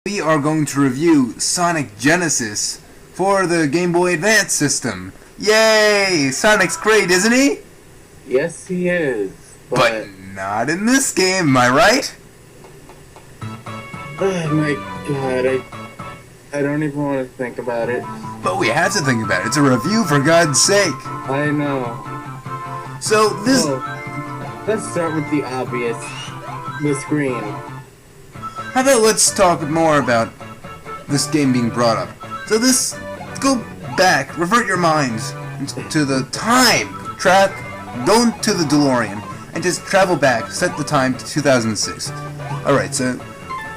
We are going to review Sonic Genesis for the Game Boy Advance system. Yay! Sonic's great, isn't he? Yes, he is. But not in this game, am I right? Oh my god, I don't even want to think about it. But we have to think about it. It's a review, for God's sake. I know. So this... let's start with the obvious. The screen. How about let's talk more about this game being brought up. So this... Go back, revert your minds to the time. Go into the DeLorean and just travel back, set the time to 2006. Alright, so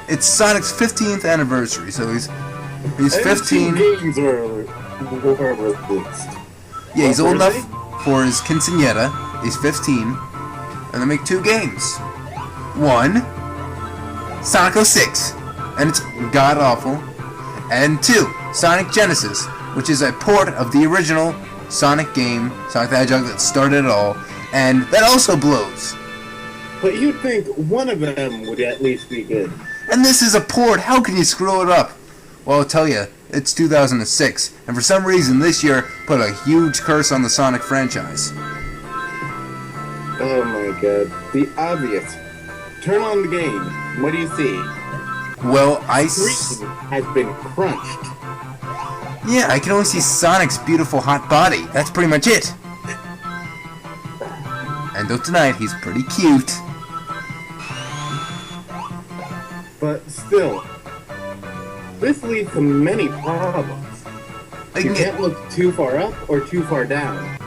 it's Sonic's 15th anniversary, so he's 15. Games were released. Yeah, he's old enough for his quinceañera. He's 15, and they make two games. One, Sonic 06, and it's god awful. And two, Sonic Genesis, which is a port of the original Sonic game, Sonic the Hedgehog, that started it all, and that also blows. But you'd think one of them would at least be good. And this is a port. How can you screw it up? Well, I'll tell you, it's 2006, and for some reason this year put a huge curse on the Sonic franchise. Oh my god. The obvious. Turn on the game. What do you see? Well, The screen has been crunched. Yeah, I can only see Sonic's beautiful hot body. That's pretty much it. And don't deny it, he's pretty cute. But still, this leads to many problems. You can't look too far up or too far down.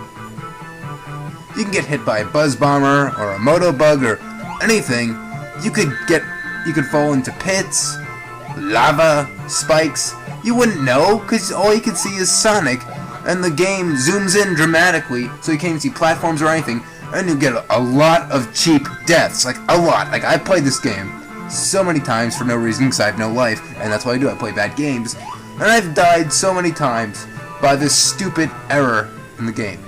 You can get hit by a buzz bomber or a moto bug or anything. You could fall into pits, lava, spikes. You wouldn't know, because all you can see is Sonic, and the game zooms in dramatically, so you can't even see platforms or anything, and you get a lot of cheap deaths. Like, a lot. Like, I played this game so many times for no reason, because I have no life, and that's what I do, I play bad games. And I've died so many times by this stupid error in the game.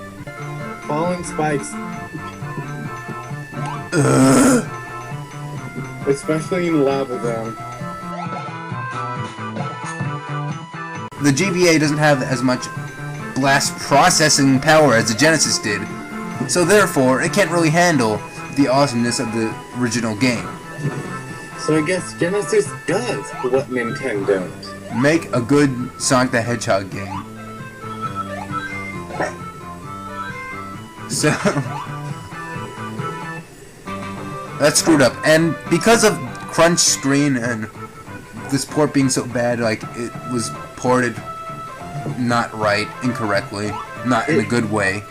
Falling spikes. Especially in the lava zone. The GBA doesn't have as much blast processing power as the Genesis did, so therefore it can't really handle the awesomeness of the original game. So I guess Genesis does what Nintendo don't. Make a good Sonic the Hedgehog game. So that's screwed up, and because of crunch screen and this port being so bad, like, it was ported not right, incorrectly, not in a good way.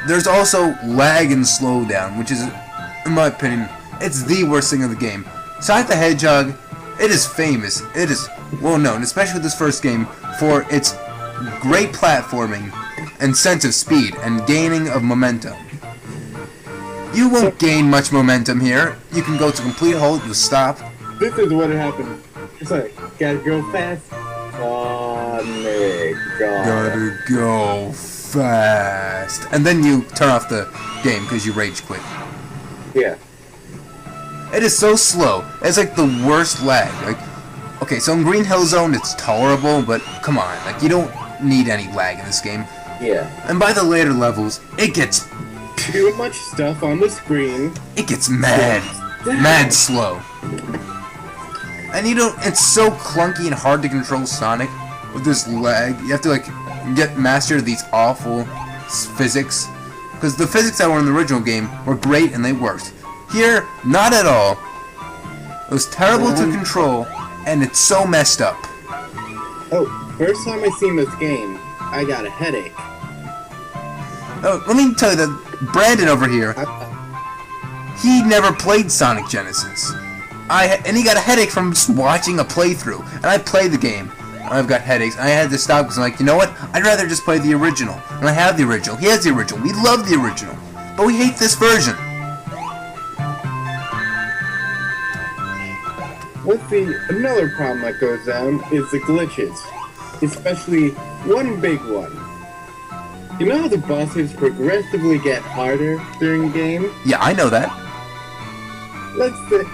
There's also lag and slowdown, which is, in my opinion, it's the worst thing of the game. Sonic the Hedgehog, it is famous, it is well known, especially with this first game, for its great platforming and sense of speed and gaining of momentum. You won't gain much momentum here. You can go to complete halt, you'll stop. This is what happened. It's like, gotta go fast. Sonic, Gotta go fast. And then you turn off the game because you rage quit. Yeah. It is so slow. It's like the worst lag. Like, okay, so in Green Hill Zone it's tolerable, but come on, like, you don't need any lag in this game. Yeah. And by the later levels, it gets too much stuff on the screen. It gets mad slow. And it's so clunky and hard to control Sonic with this lag. You have to, like, get master these awful physics. Because the physics that were in the original game were great and they worked. Here, not at all. It was terrible to control, and it's so messed up. Oh, first time I seen this game, I got a headache. Oh, let me tell you that Brandon over here, he never played Sonic Genesis. And he got a headache from just watching a playthrough. And I played the game. And I've got headaches. And I had to stop because I'm like, you know what? I'd rather just play the original. And I have the original. He has the original. We love the original. But we hate this version. Let's see, another problem that goes down is the glitches. Especially one big one. You know how the bosses progressively get harder during the game? Yeah, I know that. Let's say...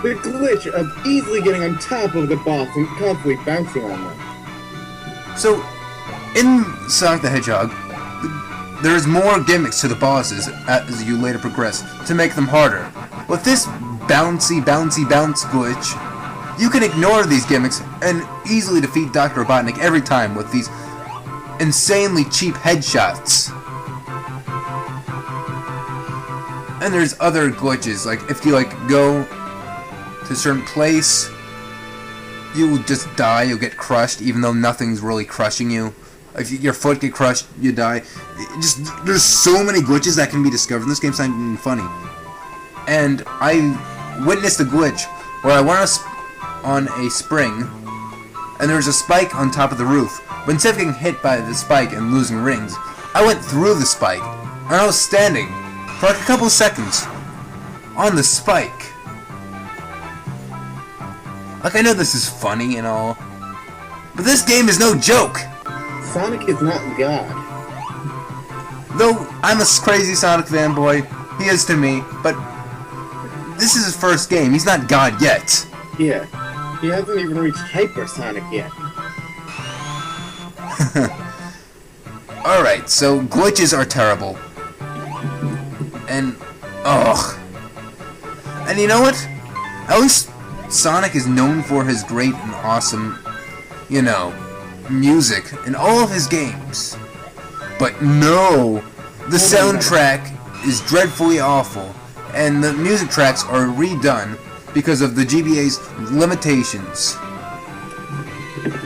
The glitch of easily getting on top of the boss and constantly bouncing on them. So, in Sonic the Hedgehog, there is more gimmicks to the bosses as you later progress to make them harder. With this bouncy bounce glitch, you can ignore these gimmicks and easily defeat Dr. Robotnik every time with these insanely cheap headshots. And there's other glitches, like if you go to a certain place, you will just die, you'll get crushed even though nothing's really crushing you. If your foot get crushed, you die. There's so many glitches that can be discovered in this game, it's not even funny. And I witnessed a glitch where I went on a spring, and there was a spike on top of the roof. But instead of getting hit by the spike and losing rings, I went through the spike, and I was standing for like a couple of seconds on the spike. Like, I know this is funny and all, but this game is no joke! Sonic is not God. Though I'm a crazy Sonic fanboy, he is to me, but this is his first game. He's not God yet. Yeah, he hasn't even reached Hypersonic yet. Alright, so glitches are terrible. And, ugh. And you know what? At least Sonic is known for his great and awesome, music in all of his games. But no! The soundtrack is dreadfully awful, and the music tracks are redone because of the GBA's limitations.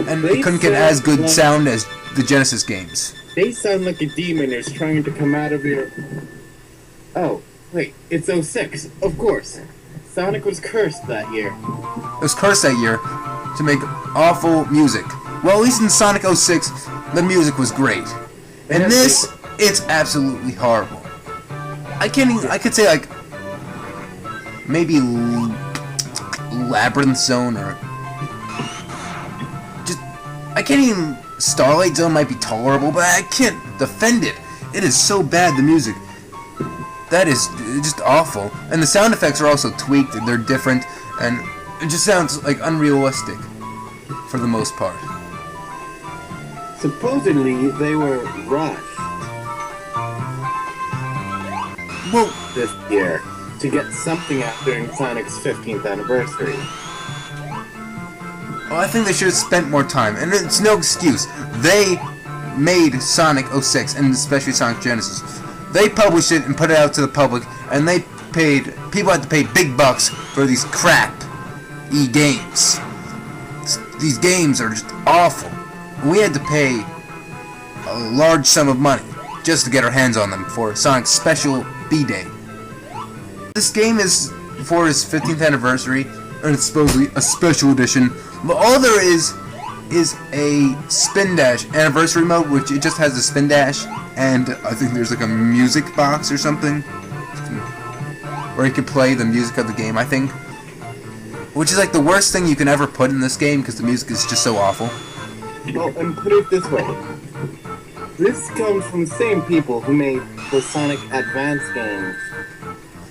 And it couldn't get as good sound as the Genesis games. They sound like a demon is trying to come out of your... Oh, wait, it's 06, of course. Sonic was cursed that year. It was cursed that year to make awful music. Well, at least in Sonic 06, the music was great. In this, it's absolutely horrible. I could say, like, maybe Labyrinth Zone, or just, I can't even, Starlight Zone might be tolerable, but I can't defend it. It is so bad, the music. That is just awful. And the sound effects are also tweaked, they're different, and it just sounds, like, unrealistic, for the most part. Supposedly, they were rushed. Well, this year, to get something out during Sonic's 15th anniversary. Well, I think they should have spent more time, and it's no excuse. They made Sonic 06, and especially Sonic Genesis. They published it and put it out to the public, and people had to pay big bucks for these crap-y games. These games are just awful. We had to pay a large sum of money just to get our hands on them for Sonic's special B-Day. This game is for his 15th anniversary, and it's supposedly a special edition. But all there is a spin dash anniversary mode, which it just has a spin dash, and I think there's like a music box or something where you can play the music of the game, I think. Which is like the worst thing you can ever put in this game because the music is just so awful. Oh, and put it this way. This comes from the same people who made the Sonic Advance games.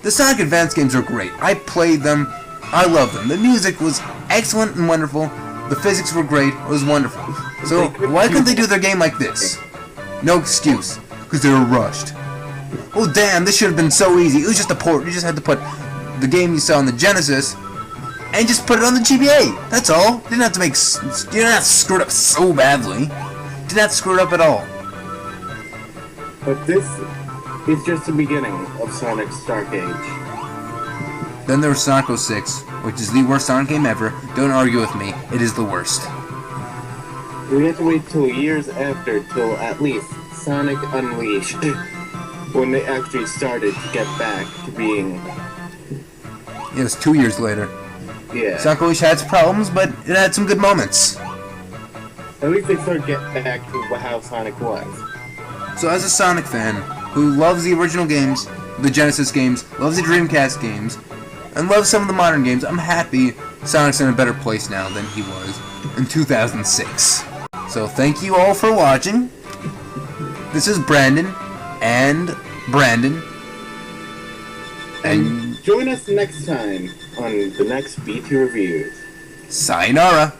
The Sonic Advance games are great. I played them. I love them. The music was excellent and wonderful. The physics were great. It was wonderful. So why couldn't they do their game like this? No excuse. Because they were rushed. Oh damn, this should have been so easy. It was just a port. You just had to put the game you saw on the Genesis and just put it on the GBA. That's all. You didn't have to make... You didn't have to screw it up so badly. You didn't have to screw it up at all. But this is just the beginning of Sonic's Dark Age. Then there was Sonic 06, which is the worst Sonic game ever. Don't argue with me. It is the worst. We had to wait till years after, till at least Sonic Unleashed, when they actually started to get back to being... It was 2 years later. Yeah. Sonic Unleashed had its problems, but it had some good moments. At least they started getting back to how Sonic was. So as a Sonic fan, who loves the original games, the Genesis games, loves the Dreamcast games, and loves some of the modern games, I'm happy Sonic's in a better place now than he was in 2006. So thank you all for watching. This is Brandon, and Brandon. And join us next time on the next BT Reviews. Sayonara.